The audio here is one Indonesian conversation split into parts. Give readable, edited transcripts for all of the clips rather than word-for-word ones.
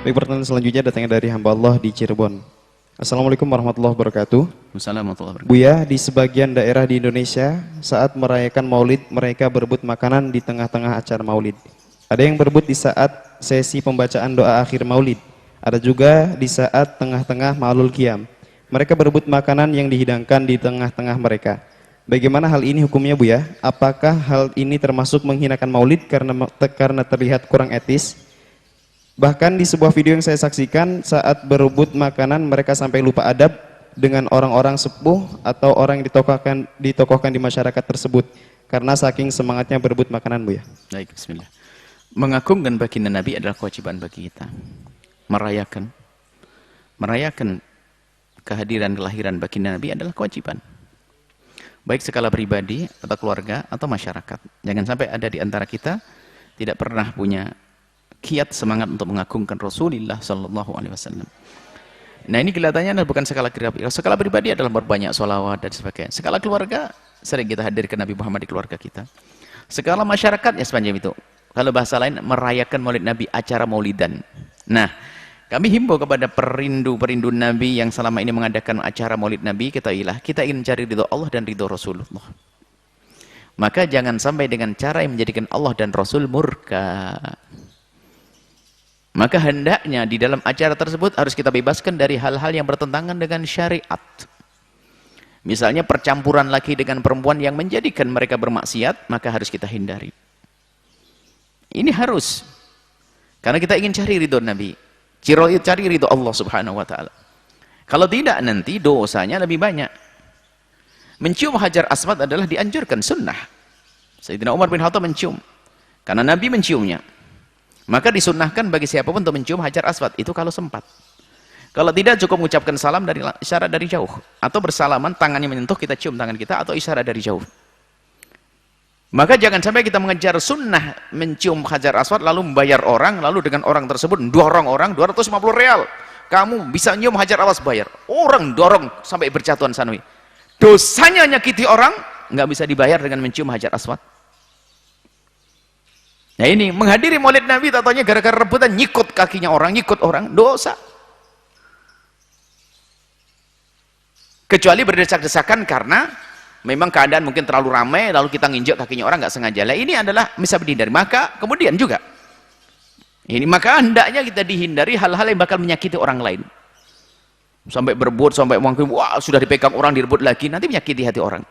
Baik, pertanyaan selanjutnya datangnya dari hamba Allah di Cirebon. Assalamualaikum warahmatullahi wabarakatuh. Assalamualaikum warahmatullahi wabarakatuh. Buya, di sebagian daerah di Indonesia saat merayakan Maulid mereka berebut makanan di tengah-tengah acara Maulid. Ada yang berebut di saat sesi pembacaan doa akhir Maulid. Ada juga di saat tengah-tengah Ma'lul Qiyam. Mereka berebut makanan yang dihidangkan di tengah-tengah mereka. Bagaimana hal ini hukumnya, Buya? Apakah hal ini termasuk menghinakan Maulid karena terlihat kurang etis? Bahkan di sebuah video yang saya saksikan, saat berebut makanan mereka sampai lupa adab dengan orang-orang sepuh atau orang yang ditokohkan di masyarakat tersebut karena saking semangatnya berebut makanan, Bu ya. Baik, bismillah. Mengagungkan baginda Nabi adalah kewajiban bagi kita. Merayakan kehadiran kelahiran baginda Nabi adalah kewajiban. Baik skala pribadi atau keluarga atau masyarakat. Jangan sampai ada di antara kita tidak pernah punya kiat semangat untuk mengagungkan Rasulullah Sallallahu Alaihi Wasallam. Nah, ini kelihatannya bukan skala pribadi. Skala pribadi adalah berbanyak sholawat dan sebagainya. Skala keluarga sering kita hadirkan Nabi Muhammad di keluarga kita. Skala masyarakat ya sepanjang itu. Kalau bahasa lain merayakan Maulid Nabi, acara Maulidan. Nah, kami himbau kepada perindu Nabi yang selama ini mengadakan acara Maulid Nabi, ketahuilah kita ingin cari ridho Allah dan ridho Rasulullah. Maka jangan sampai dengan cara yang menjadikan Allah dan Rasul murka. Maka hendaknya di dalam acara tersebut harus kita bebaskan dari hal-hal yang bertentangan dengan syariat. Misalnya percampuran laki dengan perempuan yang menjadikan mereka bermaksiat, maka harus kita hindari. Ini harus. Karena kita ingin cari ridho Nabi. Cari ridho Allah Subhanahu wa ta'ala. Kalau tidak nanti dosanya lebih banyak. Mencium Hajar Aswad adalah dianjurkan sunnah. Sayyidina Umar bin Khattab mencium. Karena Nabi menciumnya. Maka disunnahkan bagi siapapun untuk mencium Hajar Aswad, itu kalau sempat. Kalau tidak, cukup mengucapkan salam dari isyarat dari jauh, atau bersalaman tangannya menyentuh, kita cium tangan kita, atau isyarat dari jauh. Maka jangan sampai kita mengejar sunnah mencium Hajar Aswad lalu membayar orang, lalu dengan orang tersebut dorong orang 250 real, kamu bisa nyium Hajar Aswad, bayar. Orang dorong sampai berjatuhan sanwi, dosanya nyakiti orang nggak bisa dibayar dengan mencium Hajar Aswad. Nah, ini menghadiri Maulid Nabi tatanya gara-gara rebutan nyikut kakinya orang, nyikut orang, dosa. Kecuali berdesak-desakan karena memang keadaan mungkin terlalu ramai lalu kita nginjek kakinya orang nggak sengaja. Lah, ini adalah bisa dihindari. Maka kemudian juga ini maka hendaknya kita dihindari hal-hal yang bakal menyakiti orang lain. Sampai berebut, sampai mungkin wah sudah dipegang orang direbut lagi, nanti menyakiti hati orang.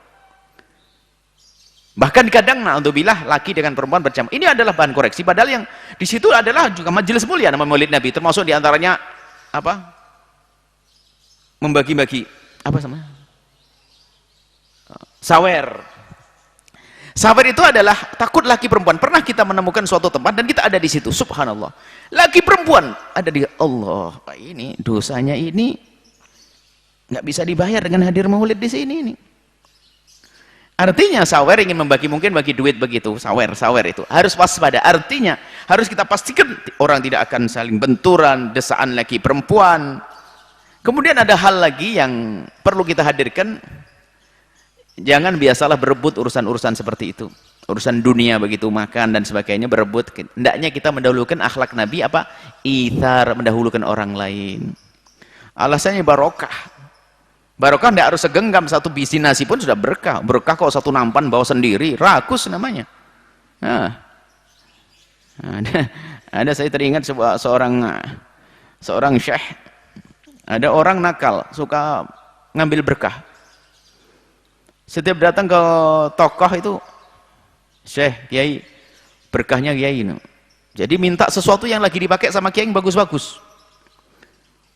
Bahkan kadang naudzubillah laki dengan perempuan bercampur. Ini adalah bahan koreksi, padahal yang di situ adalah juga majelis mulia nama Maulid Nabi, termasuk diantaranya apa? Membagi-bagi apa sama? Sawer. Sawer itu adalah takut laki perempuan. Pernah kita menemukan suatu tempat dan kita ada di situ, subhanallah. Laki perempuan ada di Allah. Ini dosanya ini nggak bisa dibayar dengan hadir Maulid di sini ini. Artinya sawer ingin membagi, mungkin bagi duit begitu, sawer itu harus waspada. Artinya harus kita pastikan orang tidak akan saling benturan, desaan laki perempuan. Kemudian ada hal lagi yang perlu kita hadirkan, jangan biasalah berebut urusan-urusan seperti itu, urusan dunia begitu, makan dan sebagainya berebut. Hendaknya kita mendahulukan akhlak Nabi apa? Ithar, mendahulukan orang lain. Alasannya barokah. Barokah tidak harus segenggam, satu biji nasi pun sudah berkah. Berkah kok satu nampan bawa sendiri, rakus namanya. Nah, ada saya teringat seorang syekh, ada orang nakal suka ngambil berkah. Setiap datang ke tokoh itu, syekh, kiai, berkahnya kiai. Jadi minta sesuatu yang lagi dipakai sama kiai yang bagus-bagus.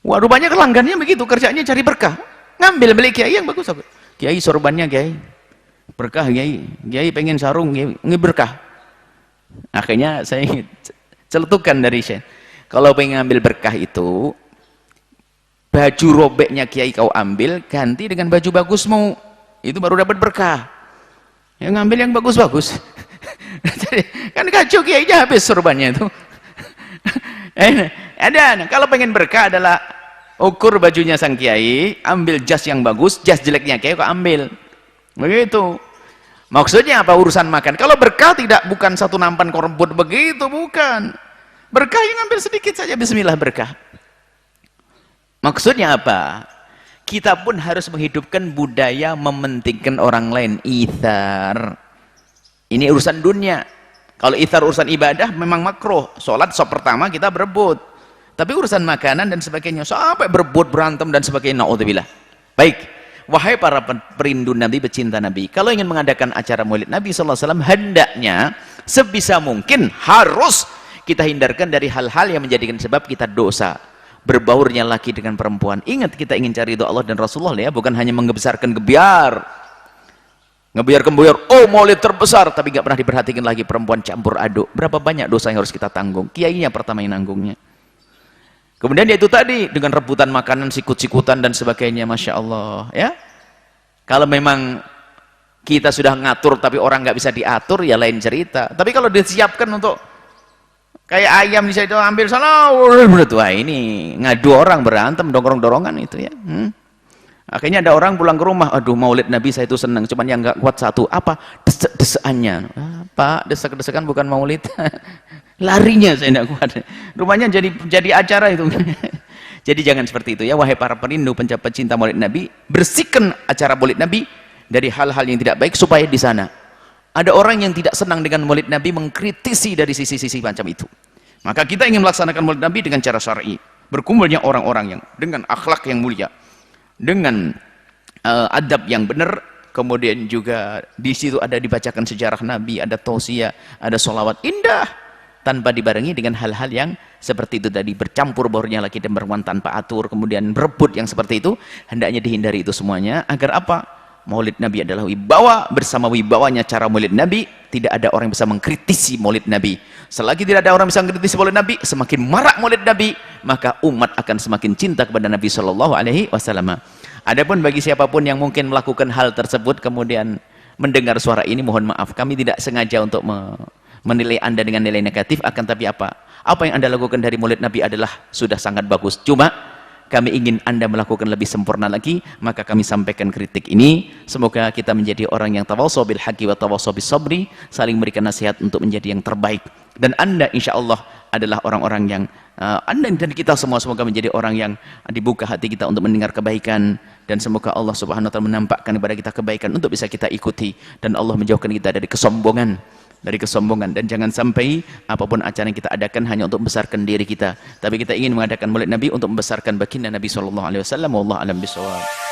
Wah, rupanya pelanggannya begitu, kerjanya cari berkah. Ngambil milik kiai yang bagus. Kiai sorbannya kiai berkah, kiai pengen sarung, kiai berkah. Akhirnya saya celetukan dari saya, kalau pengen ngambil berkah itu baju robeknya kiai kau ambil, ganti dengan baju bagusmu, itu baru dapat berkah. Yang ngambil yang bagus-bagus kan kacau, kiainya habis sorbannya itu. Ada kalau pengen berkah adalah ukur bajunya sang kiai, ambil jas yang bagus, jas jeleknya kiai kok ambil. Begitu. Maksudnya apa urusan makan? Kalau berkah tidak bukan satu nampan kau rebut begitu, bukan. Berkah yang ambil sedikit saja, bismillah berkah. Maksudnya apa? Kita pun harus menghidupkan budaya mementingkan orang lain. Ithar. Ini urusan dunia. Kalau ithar urusan ibadah memang makruh. Sholat sop pertama kita berebut. Tapi urusan makanan dan sebagainya sampai berebut, berantem dan sebagainya. Na'udzubillah. Baik. Wahai para perindu Nabi, pecinta Nabi, kalau ingin mengadakan acara maulid Nabi SAW, hendaknya sebisa mungkin harus kita hindarkan dari hal-hal yang menjadikan sebab kita dosa. Berbaurnya laki dengan perempuan. Ingat, kita ingin cari ridho Allah dan Rasulullah ya, bukan hanya mengebesarkan gebiar. Ngebiar-kembiar, oh maulid terbesar, tapi nggak pernah diperhatikan lagi perempuan campur aduk. Berapa banyak dosa yang harus kita tanggung? Kiainya pertama yang nanggungnya. Kemudian yaitu tadi, dengan rebutan makanan, sikut-sikutan dan sebagainya, Masya Allah. Ya, kalau memang kita sudah ngatur, tapi orang nggak bisa diatur, ya lain cerita. Tapi kalau disiapkan untuk kayak ayam di situ ambil sana, wah ini ngadu orang berantem, dorong-dorongan itu ya. Akhirnya ada orang pulang ke rumah, aduh maulid Nabi saya itu senang, cuman yang nggak kuat satu, apa? Desek-desekannya. Pak, desek-desekan bukan maulid. Larinya saya tidak kuat. Rumahnya jadi acara itu. Jadi jangan seperti itu ya, wahai para perindu pecinta maulid Nabi, bersihkan acara maulid Nabi dari hal-hal yang tidak baik supaya di sana ada orang yang tidak senang dengan maulid Nabi mengkritisi dari sisi-sisi macam itu. Maka kita ingin melaksanakan maulid Nabi dengan cara syar'i. Berkumpulnya orang-orang yang dengan akhlak yang mulia, dengan adab yang benar, kemudian juga di situ ada dibacakan sejarah Nabi, ada tausiah, ada sholawat indah, tanpa dibarengi dengan hal-hal yang seperti itu tadi, bercampur baurnya laki dan perempuan tanpa atur, kemudian berebut yang seperti itu, hendaknya dihindari itu semuanya. Agar apa? Maulid Nabi adalah wibawa, bersama wibawanya cara maulid Nabi, tidak ada orang yang bisa mengkritisi maulid Nabi. Selagi tidak ada orang yang bisa mengkritisi maulid Nabi, semakin marak maulid Nabi, maka umat akan semakin cinta kepada Nabi Shallallahu Alaihi Wasallam. Adapun bagi siapapun yang mungkin melakukan hal tersebut kemudian mendengar suara ini, mohon maaf, kami tidak sengaja untuk menilai Anda dengan nilai negatif, akan tapi apa yang Anda lakukan dari maulid Nabi adalah sudah sangat bagus. Cuma kami ingin Anda melakukan lebih sempurna lagi, maka kami sampaikan kritik ini. Semoga kita menjadi orang yang tawassaw bil haqqi wa tawassaw bis sabri, saling memberikan nasihat untuk menjadi yang terbaik. Dan Anda insya Allah adalah orang-orang yang Anda dan kita semua semoga menjadi orang yang dibuka hati kita untuk mendengar kebaikan, dan semoga Allah Subhanahu wa taala menampakkan kepada kita kebaikan untuk bisa kita ikuti, dan Allah menjauhkan kita dari kesombongan. Dan jangan sampai apapun acara yang kita adakan hanya untuk membesarkan diri kita, tapi kita ingin mengadakan maulid Nabi untuk membesarkan baginda Nabi SAW. Wallahu a'lam bishawab.